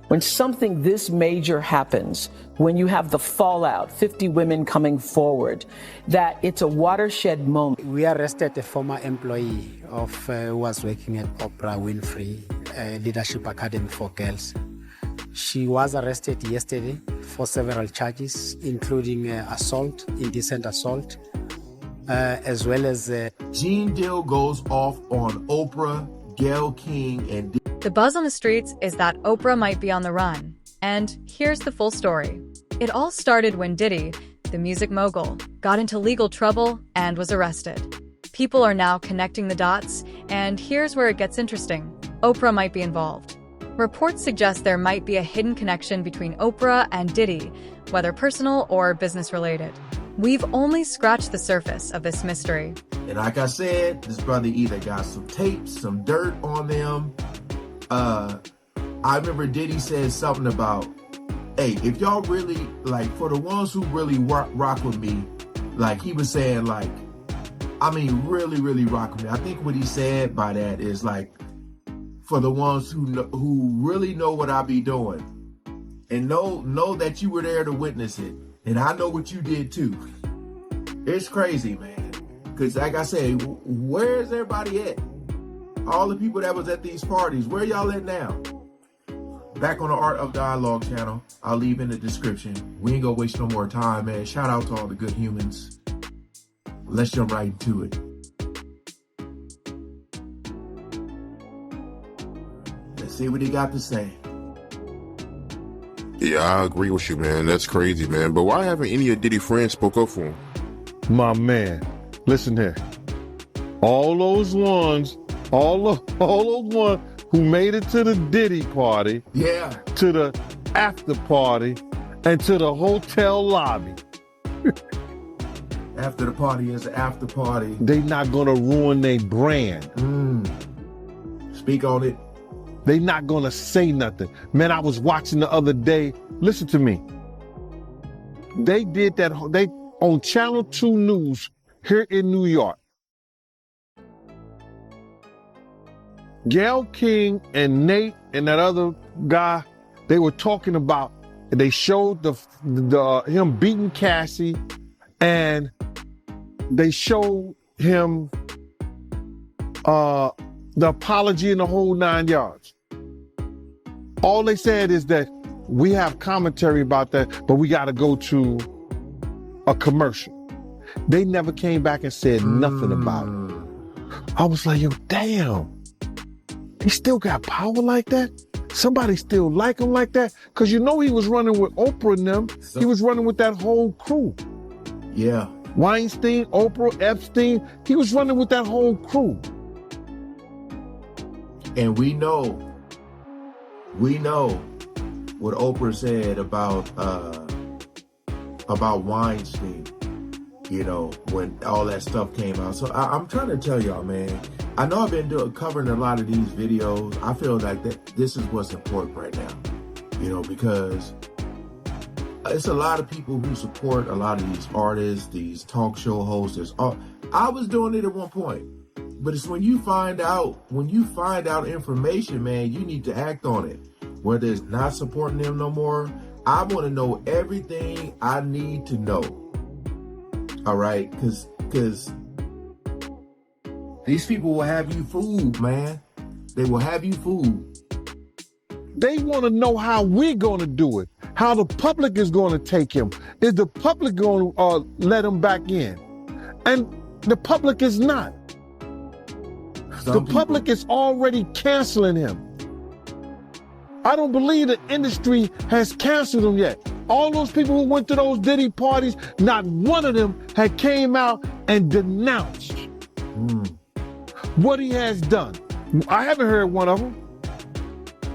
When something this major happens, when you have the fallout, 50 women coming forward, that it's a watershed moment. We arrested a former employee of who was working at Oprah Winfrey Leadership Academy for Girls. She was arrested yesterday for several charges, including assault, indecent assault, as well as... Gene Deal goes off on Oprah, Gayle King, and... The buzz on the streets is that Oprah might be on the run. And here's the full story. It all started when Diddy, the music mogul, got into legal trouble and was arrested. People are now connecting the dots, and here's where it gets interesting. Oprah might be involved. Reports suggest there might be a hidden connection between Oprah and Diddy, whether personal or business-related. We've only scratched the surface of this mystery. And like I said, this brother either got some tape, some dirt on them. I remember Diddy said something about, hey, if y'all really, like, for the ones who really rock with me, like, he was saying, like, I mean, really, really rock with me. I think what he said by that is, like, for the ones who really know what I be doing and know that you were there to witness it. And I know what you did too. It's crazy, man. Because like I say, where's everybody at? All the people that was at these parties, where y'all at now? Back on the Art of Dialogue channel. I'll leave in the description. We ain't gonna waste no more time, man. Shout out to all the good humans. Let's jump right into it. Let's see what he got to say. Yeah, I agree with you, man. That's crazy, man. But why haven't any of Diddy's friends spoke up for him? My man, listen here. All those ones who made it to the Diddy party, yeah, to the after party, and to the hotel lobby. After the party is the after party. They not gonna ruin their brand. Speak on it. They not gonna say nothing. Man, I was watching the other day. Listen to me. They did that. They on Channel 2 News here in New York. Gayle King and Nate and that other guy, they were talking about. They showed him beating Cassie, and they showed him the apology in the whole 9 yards. All they said is that we have commentary about that, but we got to go to a commercial. They never came back and said nothing about it. I was like, yo, damn. He still got power like that? Somebody still like him like that? Because you know he was running with Oprah and them. He was running with that whole crew. Yeah. Weinstein, Oprah, Epstein. He was running with that whole crew. And we know what Oprah said about Weinstein, you know, when all that stuff came out. So I'm trying to tell y'all, man, I know I've been covering a lot of these videos. I feel like this is what's important right now, you know, because it's a lot of people who support a lot of these artists, these talk show hosts. I was doing it at one point. But it's when you find out information, man, you need to act on it. Whether it's not supporting them no more, I want to know everything I need to know. All right, because these people will have you fooled, man. They will have you fooled. They want to know how we're going to do it, how the public is going to take him. Is the public going to let him back in? And the public is not. The public is already canceling him. I don't believe the industry has canceled him yet. All those people who went to those Diddy parties, not one of them had came out and denounced what he has done. I haven't heard one of them.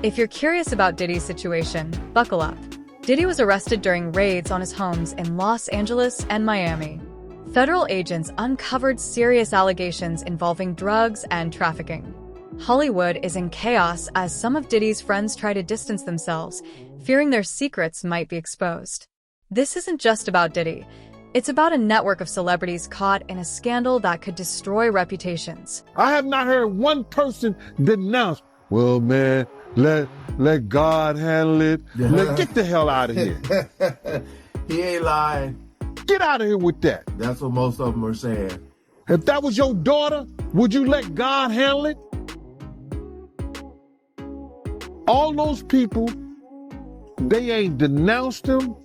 If you're curious about Diddy's situation, buckle up. Diddy was arrested during raids on his homes in Los Angeles and Miami. Federal agents uncovered serious allegations involving drugs and trafficking. Hollywood is in chaos as some of Diddy's friends try to distance themselves, fearing their secrets might be exposed. This isn't just about Diddy. It's about a network of celebrities caught in a scandal that could destroy reputations. I have not heard one person denounce, well, man, let God handle it. Get the hell out of here. He ain't lying. Get out of here with that. That's what most of them are saying. If that was your daughter, would you let God handle it? All those people, they ain't denounced him.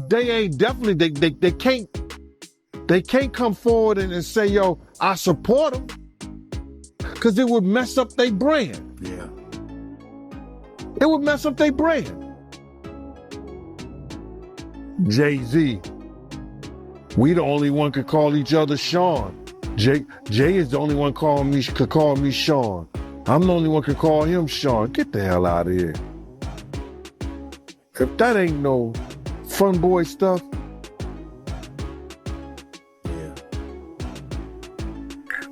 They ain't definitely, they can't come forward and say, yo, I support him. Because it would mess up their brand. Yeah. It would mess up their brand. Jay-Z, we the only one could call each other Sean. Jay is the only one could call me Sean. I'm the only one could call him Sean. Get the hell out of here. If that ain't no fun boy stuff. Yeah.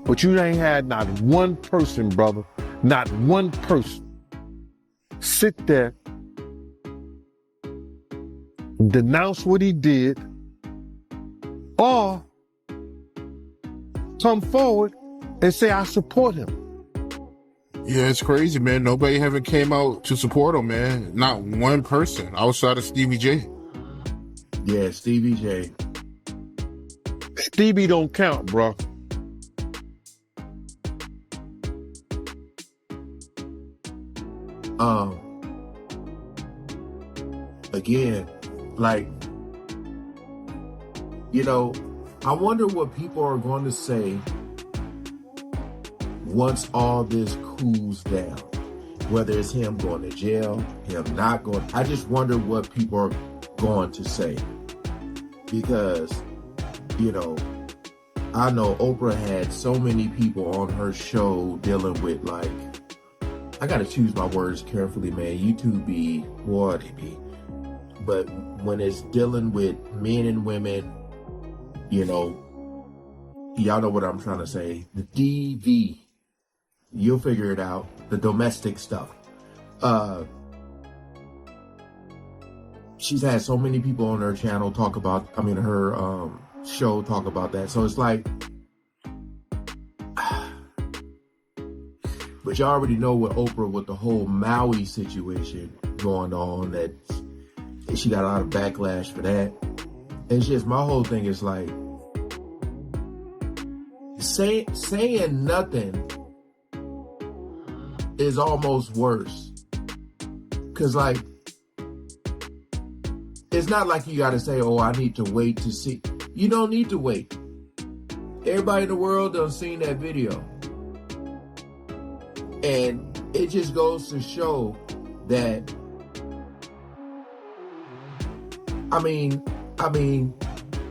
But you ain't had not one person, brother, not one person sit there, denounce what he did, or come forward and say, I support him. Yeah, it's crazy, man. Nobody haven't came out to support him, man. Not one person outside of Stevie J. Yeah, Stevie J. Stevie don't count, bro. Again, like, you know, I wonder what people are going to say once all this cools down. Whether it's him going to jail, him not going. I just wonder what people are going to say. Because, you know, I know Oprah had so many people on her show dealing with, like, I got to choose my words carefully, man. YouTube be what it be. But when it's dealing with men and women, you know, y'all know what I'm trying to say. The DV, you'll figure it out. The domestic stuff. She's had so many people on her channel talk about, her show talk about that. So it's like, but you already know with Oprah, with the whole Maui situation going on, that she got a lot of backlash for that. It's just, my whole thing is like, saying nothing is almost worse. Cause like, it's not like you gotta say, oh, I need to wait to see. You don't need to wait. Everybody in the world done seen that video. And it just goes to show that, I mean,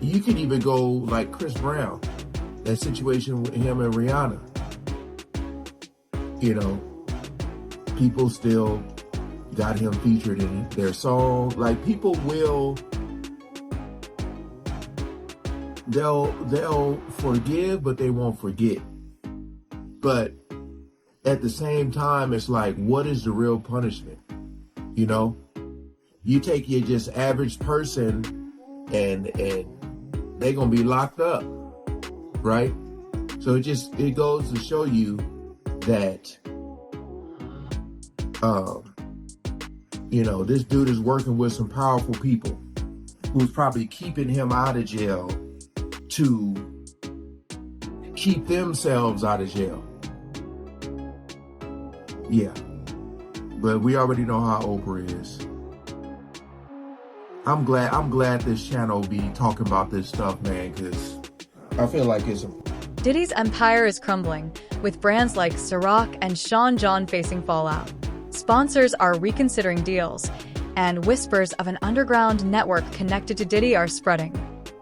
you could even go like Chris Brown, that situation with him and Rihanna. You know, people still got him featured in their song. Like, people will, they'll forgive, but they won't forget. But at the same time, it's like, what is the real punishment? You know, you take your just average person and they're gonna be locked up, right? So it goes to show you that, you know, this dude is working with some powerful people who's probably keeping him out of jail to keep themselves out of jail. Yeah. But we already know how Oprah is. I'm glad this channel be talking about this stuff, man, because I feel like it's Diddy's empire is crumbling, with brands like Ciroc and Sean John facing fallout. Sponsors are reconsidering deals, and whispers of an underground network connected to Diddy are spreading.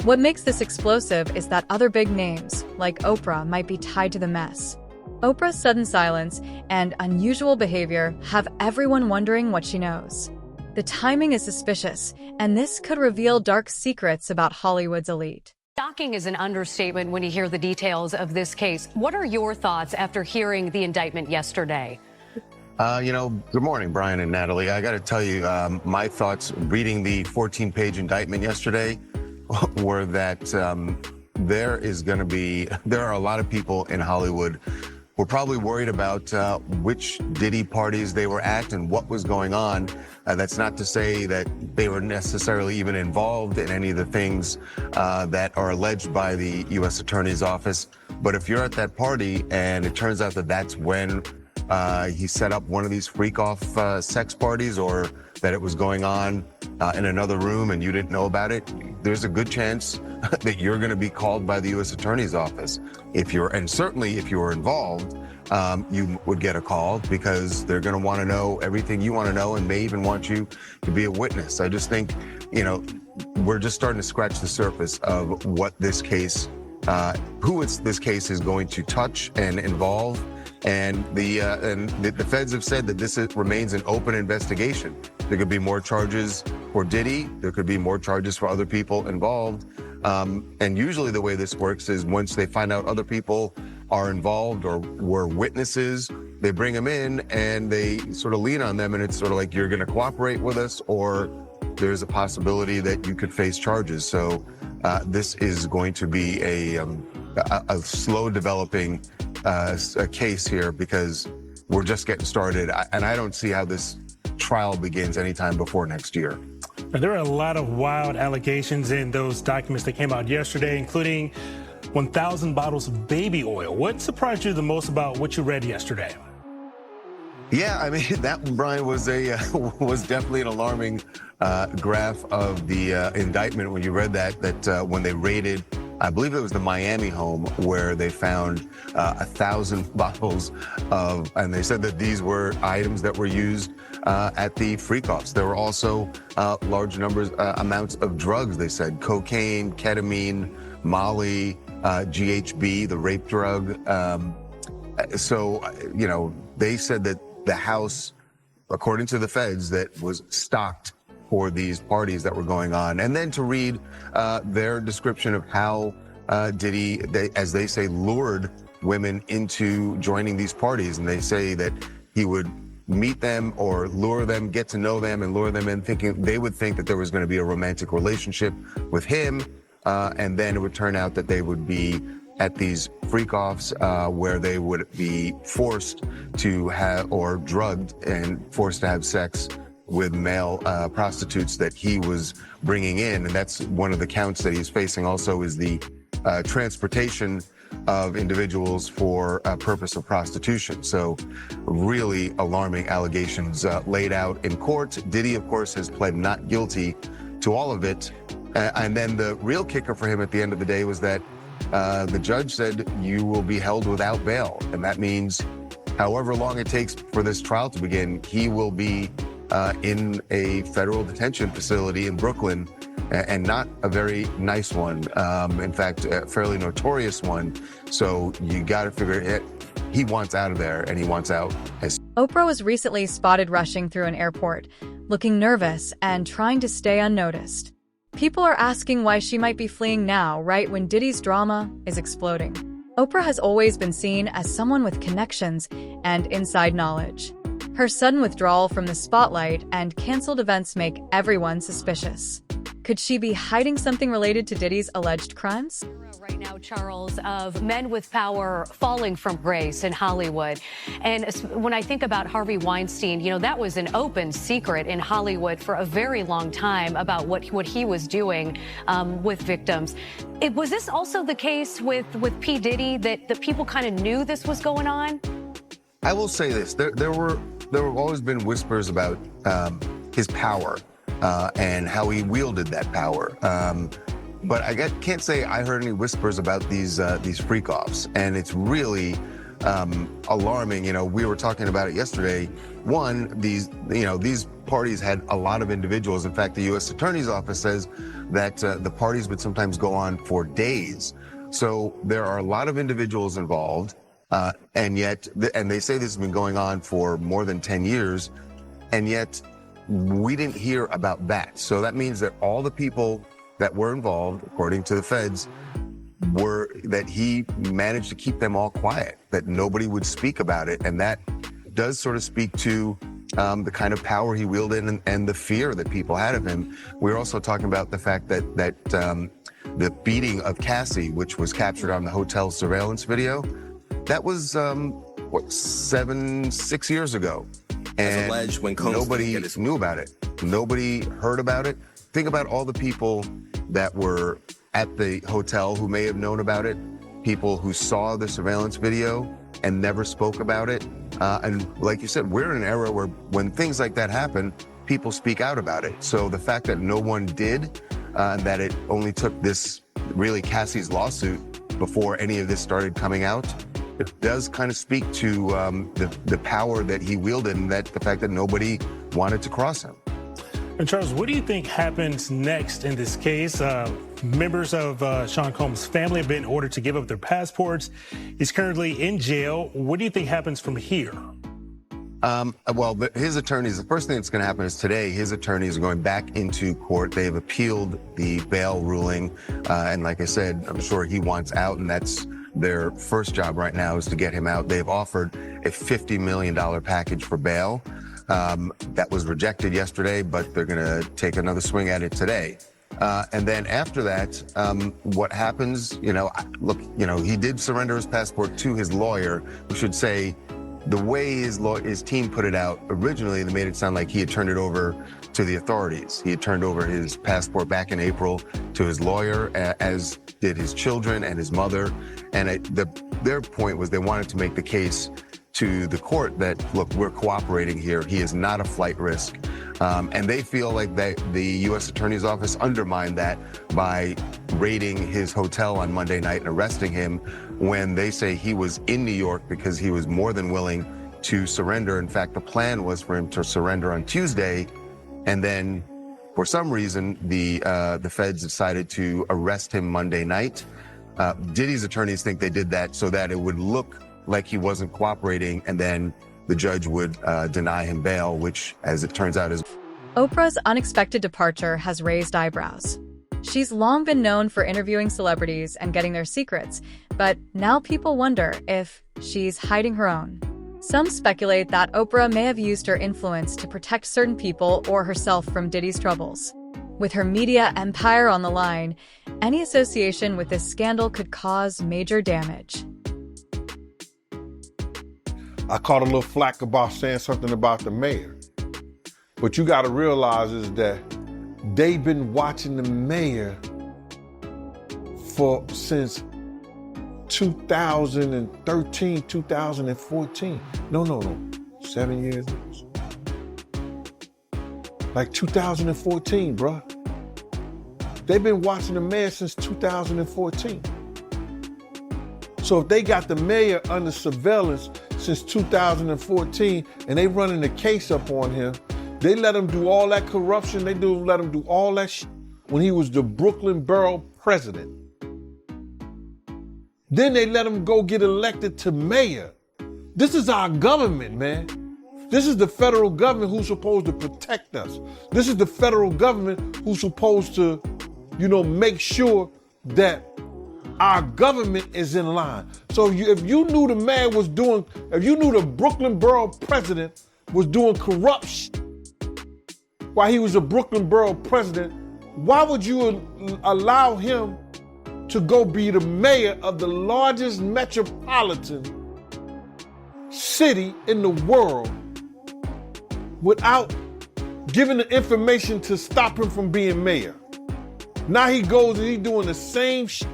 What makes this explosive is that other big names, like Oprah, might be tied to the mess. Oprah's sudden silence and unusual behavior have everyone wondering what she knows. The timing is suspicious, and this could reveal dark secrets about Hollywood's elite. Shocking is an understatement when you hear the details of this case. What are your thoughts after hearing the indictment yesterday? Good morning, Brian and Natalie. I got to tell you, my thoughts reading the 14-page indictment yesterday were that there are a lot of people in Hollywood were probably worried about which Diddy parties they were at and what was going on. That's not to say that they were necessarily even involved in any of the things that are alleged by the U.S. Attorney's Office. But if you're at that party and it turns out that that's when he set up one of these freak-off sex parties, or that it was going on in another room and you didn't know about it, there's a good chance that you're going to be called by the U.S. Attorney's Office. And certainly if you were involved, you would get a call, because they're going to want to know everything you want to know and may even want you to be a witness. I just think, we're just starting to scratch the surface of what this case, this case is going to touch and involve. And the feds have said that this remains an open investigation. There could be more charges for Diddy. There could be more charges for other people involved. And usually the way this works is once they find out other people are involved or were witnesses, they bring them in and they sort of lean on them, and it's sort of like, you're going to cooperate with us, or there's a possibility that you could face charges. So this is going to be a slow developing a case here, because we're just getting started, and I don't see how this trial begins anytime before next year. Now, there are a lot of wild allegations in those documents that came out yesterday, including 1,000 bottles of baby oil. What surprised you the most about what you read yesterday? Yeah, I mean, that, Brian, was was definitely an alarming graph of the indictment when you read that when they raided, I believe it was the Miami home, where they found 1,000 bottles of, and they said that these were items that were used at the freak-offs. There were also large amounts of drugs, they said, cocaine, ketamine, Molly, GHB, the rape drug. So, they said that the house, according to the feds, that was stocked for these parties that were going on. And then to read their description of how Diddy, as they say, lured women into joining these parties. And they say that he would meet them or lure them, get to know them, and lure them in, thinking they would think that there was going to be a romantic relationship with him. And then it would turn out that they would be at these freak-offs where they would be forced to have, or drugged and forced to have sex with male prostitutes that he was bringing in. And that's one of the counts that he's facing also, is the transportation of individuals for a purpose of prostitution. So really alarming allegations laid out in court. Diddy, of course, has pled not guilty to all of it. And then the real kicker for him at the end of the day was that the judge said, you will be held without bail. And that means however long it takes for this trial to begin, he will be in a federal detention facility in Brooklyn, and not a very nice one. In fact, a fairly notorious one. So you got to figure it. He wants out of there, and he wants out as. Oprah was recently spotted rushing through an airport, looking nervous and trying to stay unnoticed. People are asking why she might be fleeing now, right when Diddy's drama is exploding. Oprah has always been seen as someone with connections and inside knowledge. Her sudden withdrawal from the spotlight and canceled events make everyone suspicious. Could she be hiding something related to Diddy's alleged crimes? Right now, Charles, of men with power falling from grace in Hollywood. And when I think about Harvey Weinstein, that was an open secret in Hollywood for a very long time about what he was doing with victims. Was this also the case with P. Diddy, that people kind of knew this was going on? I will say this, there have always been whispers about his power and how he wielded that power. But I can't say I heard any whispers about these freak-offs, and it's really alarming. We were talking about it yesterday. One, these parties had a lot of individuals. In fact, the U.S. Attorney's Office says that the parties would sometimes go on for days. So there are a lot of individuals involved, and they say this has been going on for more than 10 years, and yet we didn't hear about that. So that means that all the people that were involved, according to the feds, that he managed to keep them all quiet, that nobody would speak about it. And that does sort of speak to the kind of power he wielded and the fear that people had of him. We're also talking about the fact that the beating of Cassie, which was captured on the hotel surveillance video, That was, 6 years ago. And alleged when Combs nobody knew about it. Nobody heard about it. Think about all the people that were at the hotel who may have known about it, people who saw the surveillance video and never spoke about it. And like you said, we're in an era where when things like that happen, people speak out about it. So the fact that no one did, and that it only took this, really Cassie's lawsuit before any of this started coming out, it does kind of speak to the power that he wielded, and that the fact that nobody wanted to cross him. And Charles, what do you think happens next in this case? Members of Sean Combs' family have been ordered to give up their passports. He's currently in jail. What do you think happens from here? Well, his attorneys, the first thing that's going to happen is today, his attorneys are going back into court. They have appealed the bail ruling. And like I said, I'm sure he wants out, and that's their first job right now is to get him out. They've offered a $50 million package for bail. That was rejected yesterday, but they're going to take another swing at it today. And then after that, what happens, look, he did surrender his passport to his lawyer. We should say the way his team put it out originally, they made it sound like he had turned it over to the authorities. He had turned over his passport back in April to his lawyer, as did his children and his mother. And their point was they wanted to make the case to the court that, look, we're cooperating here. He is not a flight risk. And they feel like the U.S. Attorney's Office undermined that by raiding his hotel on Monday night and arresting him when they say he was in New York because he was more than willing to surrender. In fact, the plan was for him to surrender on Tuesday. And then for some reason, the feds decided to arrest him Monday night. Diddy's attorneys think they did that so that it would look like he wasn't cooperating, and then the judge would deny him bail, which, as it turns out, is... Oprah's unexpected departure has raised eyebrows. She's long been known for interviewing celebrities and getting their secrets, but now people wonder if she's hiding her own. Some speculate that Oprah may have used her influence to protect certain people or herself from Diddy's troubles. With her media empire on the line, any association with this scandal could cause major damage. I caught a little flack about saying something about the mayor. What you gotta realize is that they've been watching the mayor since 2013, 2014. No, 7 years. Like 2014, bruh. They've been watching the mayor since 2014. So if they got the mayor under surveillance since 2014 and they running the case up on him, they let him do all that corruption, let him do all that shit when he was the Brooklyn borough president. Then they let him go get elected to mayor. This is our government, man. This is the federal government who's supposed to protect us. This is the federal government who's supposed to, make sure that our government is in line. So if you knew the man was doing, if you knew the Brooklyn borough president was doing corruption while he was a Brooklyn borough president, why would you allow him to go be the mayor of the largest metropolitan city in the world without giving the information to stop him from being mayor? Now he goes and he's doing the same shit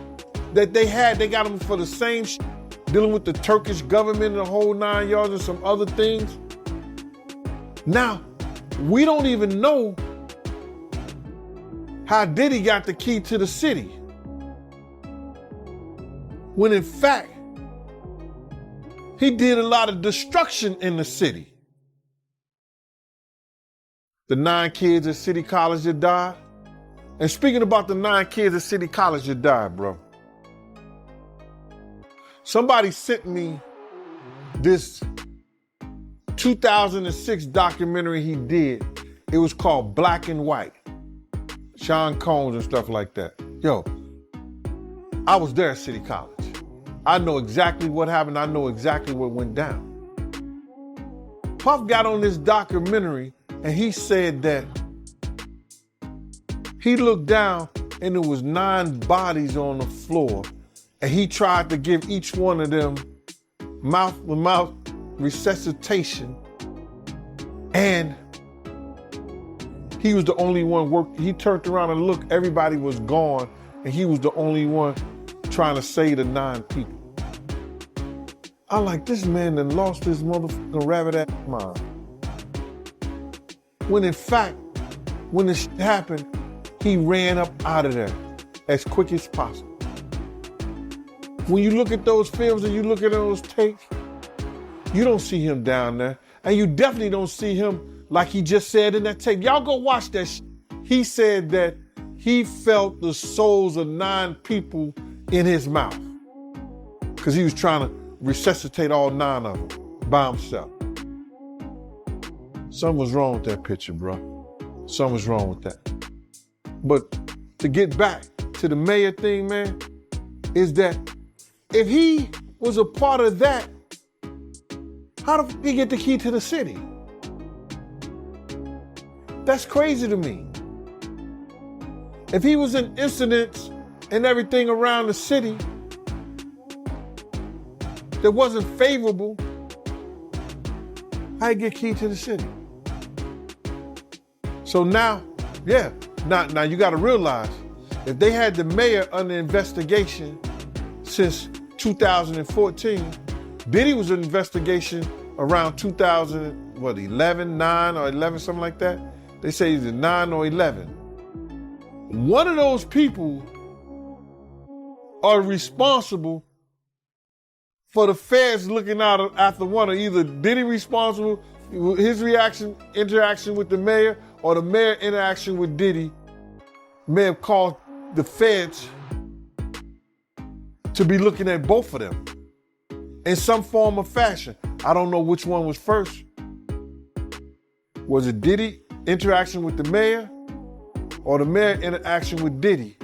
that they got him for the same shit, dealing with the Turkish government and the whole 9 yards and some other things. Now, we don't even know how Diddy got the key to the city, when in fact, he did a lot of destruction in the city. The 9 kids at City College that died. And speaking about the 9 kids at City College that died, bro. Somebody sent me this 2006 documentary he did. It was called Black and White. Sean Combs and stuff like that. Yo, I was there at City College. I know exactly what happened. I know exactly what went down. Puff got on this documentary and he said that he looked down and there was 9 bodies on the floor, and he tried to give each one of them mouth-to-mouth resuscitation, and he was the only one working. He turned around and looked, everybody was gone, and he was the only one trying to save the 9 people. I'm like, this man done lost his motherfucking rabbit-ass mind. When in fact, when this happened, he ran up out of there as quick as possible. When you look at those films and you look at those tapes, you don't see him down there. And you definitely don't see him like he just said in that tape. Y'all go watch that shit. He said that he felt the souls of 9 people in his mouth because he was trying to resuscitate all 9 of them by himself. Something was wrong with that picture, bro. Something was wrong with that. But to get back to the mayor thing, man, is that if he was a part of that, how the fuck did he get the key to the city? That's crazy to me. If he was in incidents and everything around the city that wasn't favorable, how did he get key to the city? So now, yeah, now you gotta realize, if they had the mayor under investigation since 2014, Diddy was in investigation around 2011, 9 or 11, something like that. They say either 9 or 11. One of those people are responsible for the feds looking out after one, or either Diddy responsible, his interaction with the mayor, or the mayor interaction with Diddy may have caused the feds to be looking at both of them in some form or fashion. I don't know which one was first. Was it Diddy interaction with the mayor or the mayor interaction with Diddy?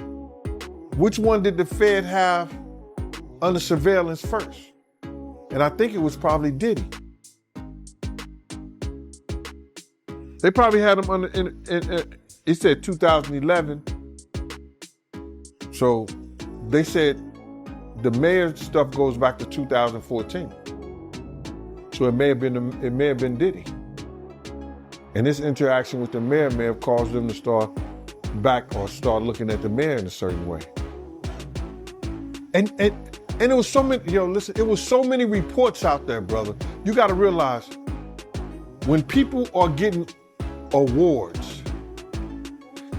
Which one did the Fed have under surveillance first? And I think it was probably Diddy. They probably had him under, it said 2011. So they said the mayor's stuff goes back to 2014. So it may have been Diddy. And this interaction with the mayor may have caused them to start looking at the mayor in a certain way. And it was so many, it was so many reports out there, brother. You gotta realize, when people are getting awards,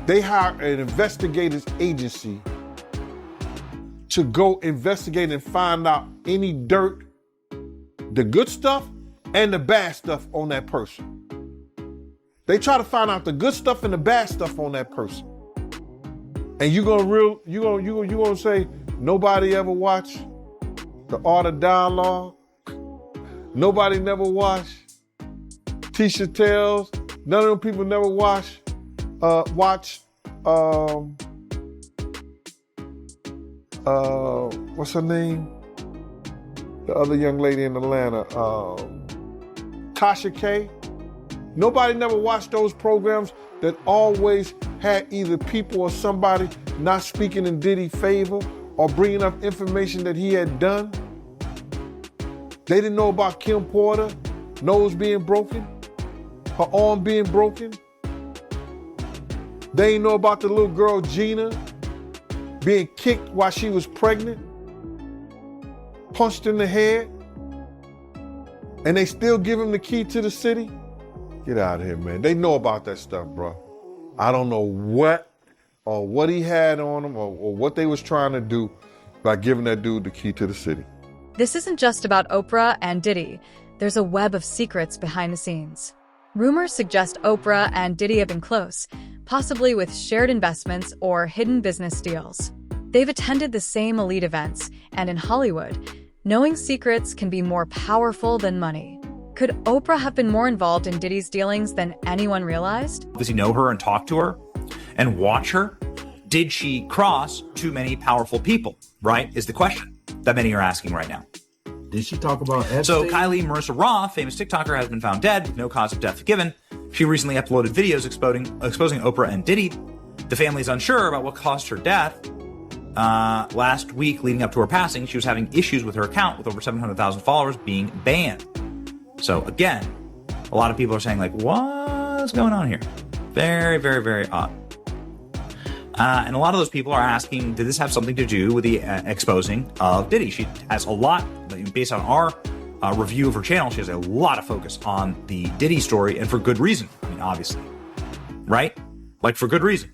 they hire an investigative agency to go investigate and find out any dirt, the good stuff and the bad stuff on that person. They try to find out the good stuff and the bad stuff on that person. And you gonna say nobody ever watched The Art of Dialogue? Nobody never watched Tisha Tells? None of them people never watched what's her name? The other young lady in Atlanta, Tasha K. Nobody never watched those programs that always had either people or somebody not speaking in Diddy's favor or bringing up information that he had done. They didn't know about Kim Porter, nose being broken, her arm being broken. They didn't know about the little girl Gina being kicked while she was pregnant, punched in the head, and they still give him the key to the city. Get out of here, man. They know about that stuff, bro. I don't know what he had on him or what they was trying to do by giving that dude the key to the city. This isn't just about Oprah and Diddy. There's a web of secrets behind the scenes. Rumors suggest Oprah and Diddy have been close, possibly with shared investments or hidden business deals. They've attended the same elite events, and in Hollywood, knowing secrets can be more powerful than money. Could Oprah have been more involved in Diddy's dealings than anyone realized? Does he know her and talk to her and watch her? Did she cross too many powerful people, right, is the question that many are asking right now. Did she talk about Epstein? So Kylie Marissa Roth, famous TikToker, has been found dead with no cause of death given. She recently uploaded videos exposing Oprah and Diddy. The family is unsure about what caused her death. last week leading up to her passing, she was having issues with her account with over 700,000 followers being banned. So again, a lot of people are saying, like, what's going on here? Very, very, very odd. And a lot of those people are asking, did this have something to do with the exposing of Diddy? She has a lot, based on our review of her channel, she has a lot of focus on the Diddy story, and for good reason. I mean, obviously. Right? Like, for good reason.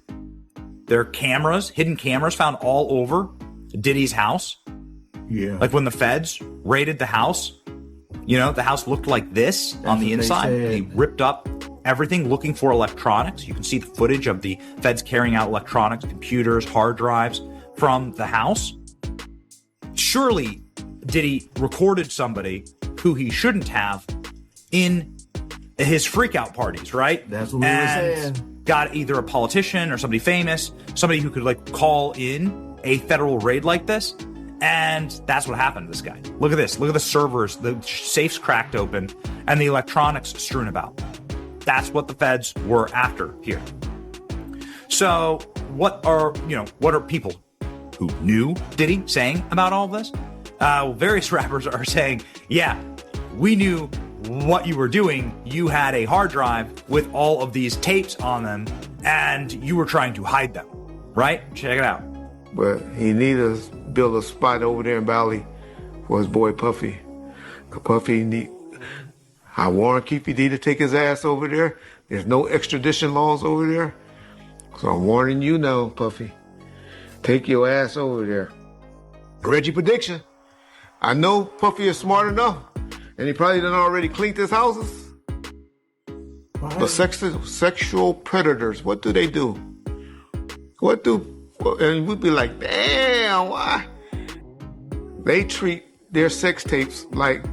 There are cameras, hidden cameras found all over Diddy's house. Yeah. Like when the feds raided the house, you know, the house looked like this on the inside. They ripped up everything looking for electronics. You can see the footage of the feds carrying out electronics, computers, hard drives from the house. Surely Diddy recorded somebody who he shouldn't have in his freakout parties, right? That's what we were saying. Got either a politician or somebody famous, somebody who could like call in a federal raid like this. And that's what happened to this guy. Look at this. Look at the servers, the safes cracked open, and the electronics strewn about. That's what the feds were after here. So what are people who knew Diddy saying about all of this? Various rappers are saying, yeah, we knew what you were doing. You had a hard drive with all of these tapes on them, and you were trying to hide them, right? Check it out. But he needed to build a spot over there in Bali for his boy Puffy. I warned Keefe D to take his ass over there. There's no extradition laws over there. So I'm warning you now, Puffy. Take your ass over there. Reggie prediction. I know Puffy is smart enough, and he probably done already cleaned his houses. Right. But sexual predators, what do they do? And we'd be like, damn, why? They treat their sex tapes like,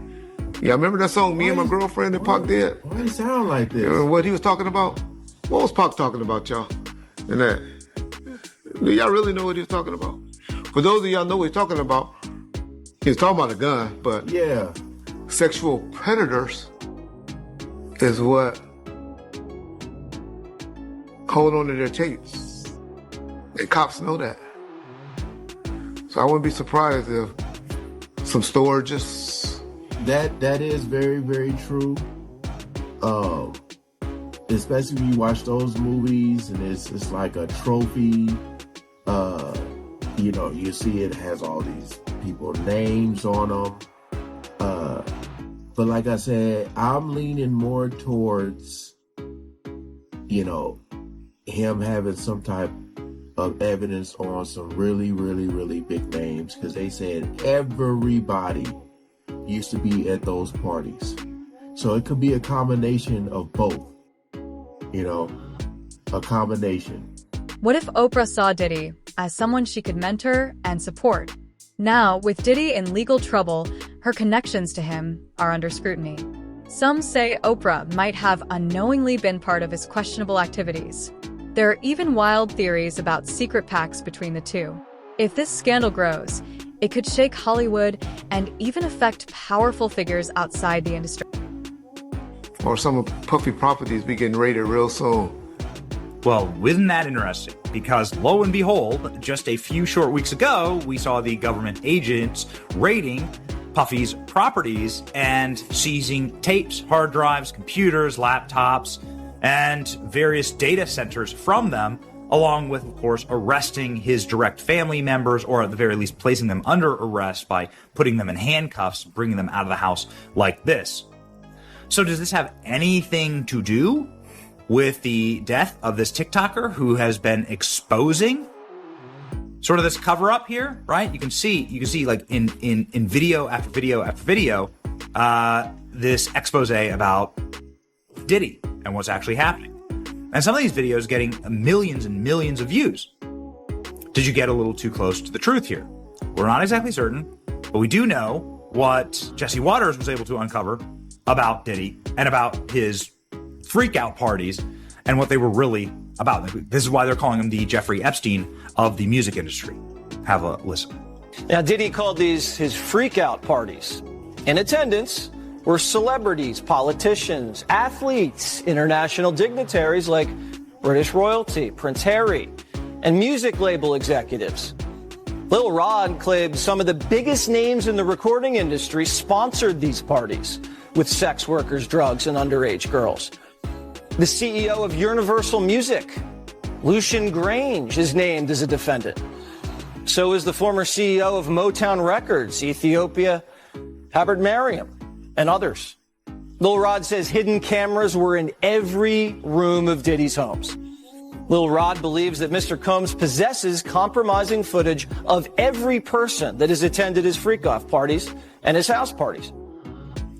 yeah, remember that song, Me and My Girlfriend, that Pac did? Why it sound like this? You know what he was talking about? What was Pac talking about, y'all? And that, do y'all really know what he was talking about? For those of y'all know what he's talking about, he was talking about a gun, but yeah, sexual predators is what hold on to their tapes. And cops know that. So I wouldn't be surprised if some storages. That is very, very true. Especially when you watch those movies and it's like a trophy. You see it has all these people names on them. But like I said, I'm leaning more towards, him having some type of evidence on some really, really, really big names, because they said everybody used to be at those parties. So it could be a combination of both, a combination. What if Oprah saw Diddy as someone she could mentor and support? Now, with Diddy in legal trouble, her connections to him are under scrutiny. Some say Oprah might have unknowingly been part of his questionable activities. There are even wild theories about secret pacts between the two. If this scandal grows, it could shake Hollywood and even affect powerful figures outside the industry. Or some of Puffy properties be getting raided real soon. Well, isn't that interesting? Because lo and behold, just a few short weeks ago, we saw the government agents raiding Puffy's properties and seizing tapes, hard drives, computers, laptops, and various data centers from them, along with, of course, arresting his direct family members, or at the very least placing them under arrest by putting them in handcuffs, bringing them out of the house like this. So does this have anything to do with the death of this TikToker who has been exposing sort of this cover up here, right? You can see like in video after video after video, this expose about Diddy and what's actually happening. And some of these videos getting millions and millions of views. Did you get a little too close to the truth here? We're not exactly certain, but we do know what Jesse Waters was able to uncover about Diddy and about his freak out parties and what they were really about. This is why they're calling him the Jeffrey Epstein of the music industry. Have a listen. Now, Diddy called these his freak out parties. In attendance were celebrities, politicians, athletes, international dignitaries like British royalty, Prince Harry, and music label executives. Lil Rod claimed some of the biggest names in the recording industry sponsored these parties with sex workers, drugs, and underage girls. The CEO of Universal Music, Lucian Grange, is named as a defendant. So is the former CEO of Motown Records, Ethiopia, Habert Mariam, and others. Lil Rod says hidden cameras were in every room of Diddy's homes. Lil Rod believes that Mr. Combs possesses compromising footage of every person that has attended his freak-off parties and his house parties.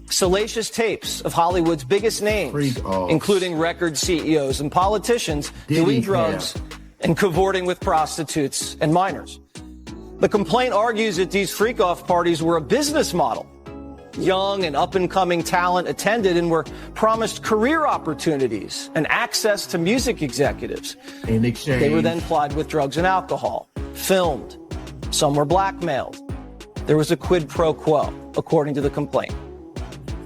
Salacious tapes of Hollywood's biggest names, including record CEOs and politicians, doing drugs and cavorting with prostitutes and minors. The complaint argues that these freak-off parties were a business model. Young and up-and-coming talent attended and were promised career opportunities and access to music executives. In exchange, they were then plied with drugs and alcohol, filmed. Some were blackmailed. There was a quid pro quo, according to the complaint.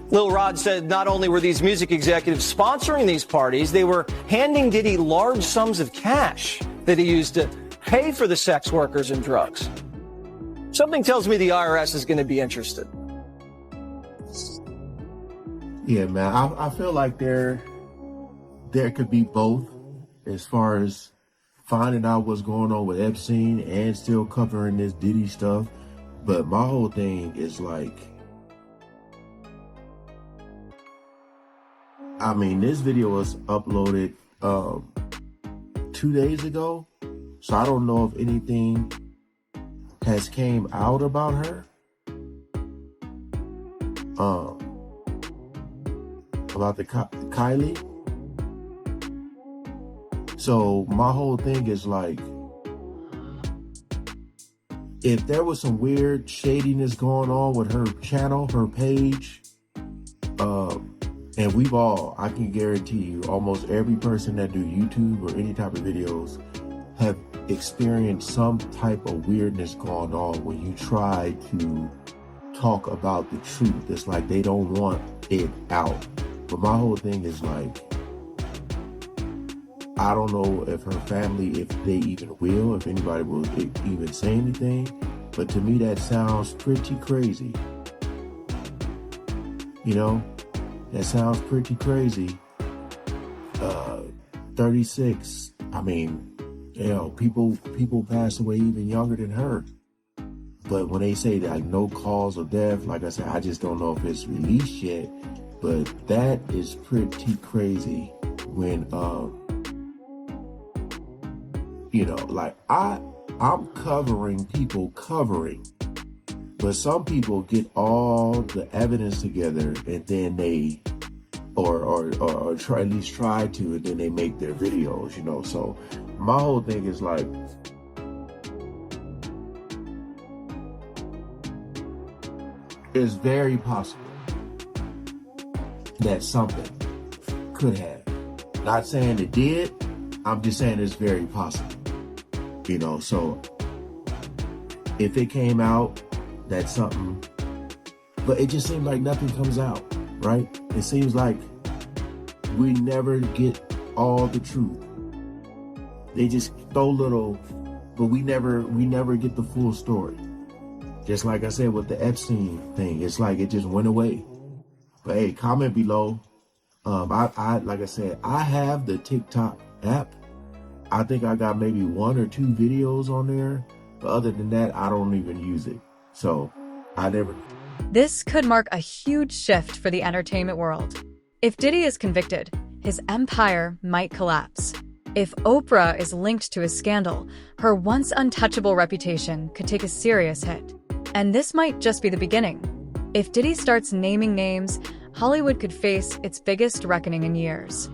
Lil Rod said not only were these music executives sponsoring these parties, they were handing Diddy large sums of cash that he used to pay for the sex workers and drugs. Something tells me the IRS is going to be interested. Yeah, man, I feel like there could be both as far as finding out what's going on with Epstein and still covering this Diddy stuff. But my whole thing is like, I mean, this video was uploaded 2 days ago, so I don't know if anything has came out about her. About the Kylie. So my whole thing is like, if there was some weird shadiness going on with her channel, her page, and I can guarantee you, almost every person that do YouTube or any type of videos have experienced some type of weirdness going on when you try to talk about the truth. It's like they don't want it out. But my whole thing is like, I don't know if her family, if they even will, if anybody will even say anything. But to me, that sounds pretty crazy. You know, that sounds pretty crazy. 36. I mean, you know, people pass away even younger than her. But when they say that, like, no cause of death, like I said, I just don't know if it's released yet. But that is pretty crazy when, you know, like I'm covering people covering, but some people get all the evidence together and then they, or try, at least try to, and then they make their videos, you know. So my whole thing is like, it's very possible that something could have. Not saying it did, I'm just saying it's very possible. You know, so if it came out, that's something. But it just seems like nothing comes out, right? It seems like we never get all the truth. They just throw little, but we never get the full story. Just like I said with the Epstein thing, it's like it just went away. But hey, comment below. I like I said, I have the TikTok app. I think I got maybe 1 or 2 videos on there. But other than that, I don't even use it. So I never. This could mark a huge shift for the entertainment world. If Diddy is convicted, his empire might collapse. If Oprah is linked to his scandal, her once untouchable reputation could take a serious hit. And this might just be the beginning. If Diddy starts naming names, Hollywood could face its biggest reckoning in years.